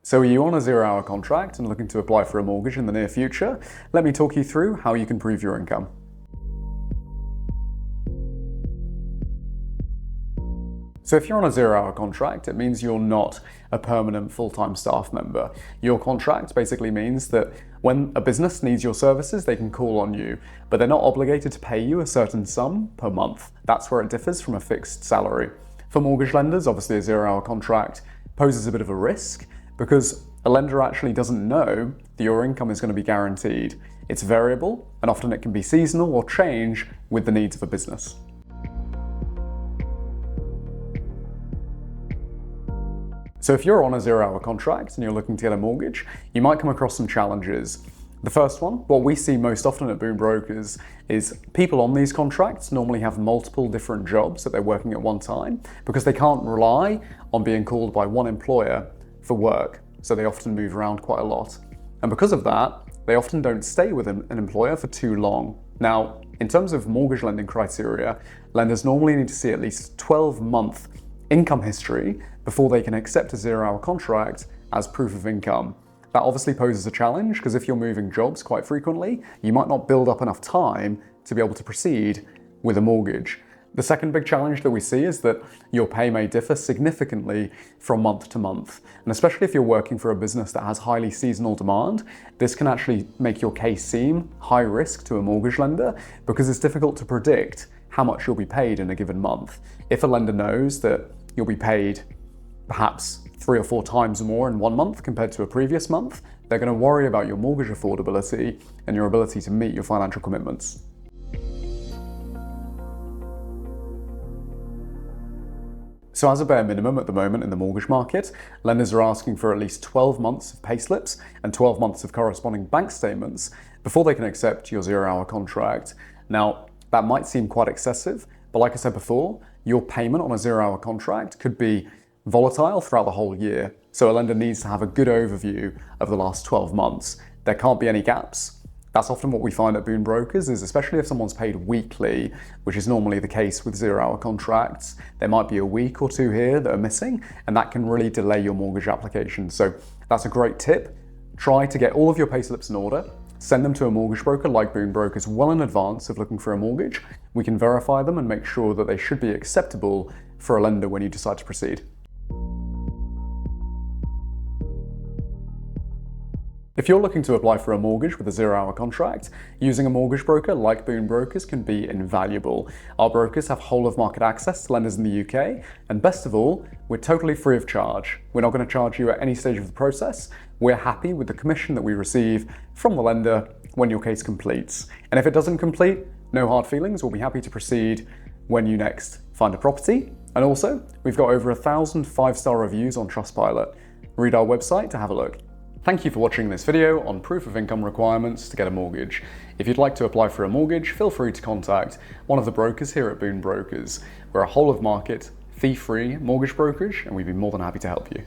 So are you on a 0-hour contract and looking to apply for a mortgage in the near future? Let me talk you through how you can prove your income. So if you're on a 0-hour contract, it means you're not a permanent full-time staff member. Your contract basically means that when a business needs your services, they can call on you, but they're not obligated to pay you a certain sum per month. That's where it differs from a fixed salary. For mortgage lenders, obviously a 0-hour contract poses a bit of a risk because a lender actually doesn't know that your income is going to be guaranteed. It's variable, and often it can be seasonal or change with the needs of a business. So if you're on a 0-hour contract and you're looking to get a mortgage, you might come across some challenges. The first one, what we see most often at Boon Brokers, is people on these contracts normally have multiple different jobs that they're working at one time because they can't rely on being called by one employer for work, so they often move around quite a lot. And because of that, they often don't stay with an employer for too long. Now, in terms of mortgage lending criteria, lenders normally need to see at least 12-month income history before they can accept a 0-hour contract as proof of income. That obviously poses a challenge because if you're moving jobs quite frequently, you might not build up enough time to be able to proceed with a mortgage. The second big challenge that we see is that your pay may differ significantly from month to month. And especially if you're working for a business that has highly seasonal demand, this can actually make your case seem high risk to a mortgage lender because it's difficult to predict how much you'll be paid in a given month. If a lender knows that you'll be paid perhaps 3 or 4 times more in one month compared to a previous month, they're going to worry about your mortgage affordability and your ability to meet your financial commitments. So as a bare minimum at the moment in the mortgage market, lenders are asking for at least 12 months of payslips and 12 months of corresponding bank statements before they can accept your 0-hour contract. Now, that might seem quite excessive, but like I said before, your payment on a 0-hour contract could be volatile throughout the whole year. So a lender needs to have a good overview of the last 12 months. There can't be any gaps. That's often what we find at Boon Brokers, is especially if someone's paid weekly, which is normally the case with 0-hour contracts, there might be a week or 2 here that are missing, and that can really delay your mortgage application. So that's a great tip. Try to get all of your payslips in order, send them to a mortgage broker like Boon Brokers well in advance of looking for a mortgage. We can verify them and make sure that they should be acceptable for a lender when you decide to proceed. If you're looking to apply for a mortgage with a 0-hour contract, using a mortgage broker like Boon Brokers can be invaluable. Our brokers have whole of market access to lenders in the UK, and best of all, we're totally free of charge. We're not going to charge you at any stage of the process. We're happy with the commission that we receive from the lender when your case completes. And if it doesn't complete, no hard feelings. We'll be happy to proceed when you next find a property. And also, we've got over 1,000 5-star reviews on Trustpilot. Read our website to have a look. Thank you for watching this video on proof of income requirements to get a mortgage. If you'd like to apply for a mortgage, feel free to contact one of the brokers here at Boon Brokers. We're a whole of market, fee-free mortgage brokerage, and we'd be more than happy to help you.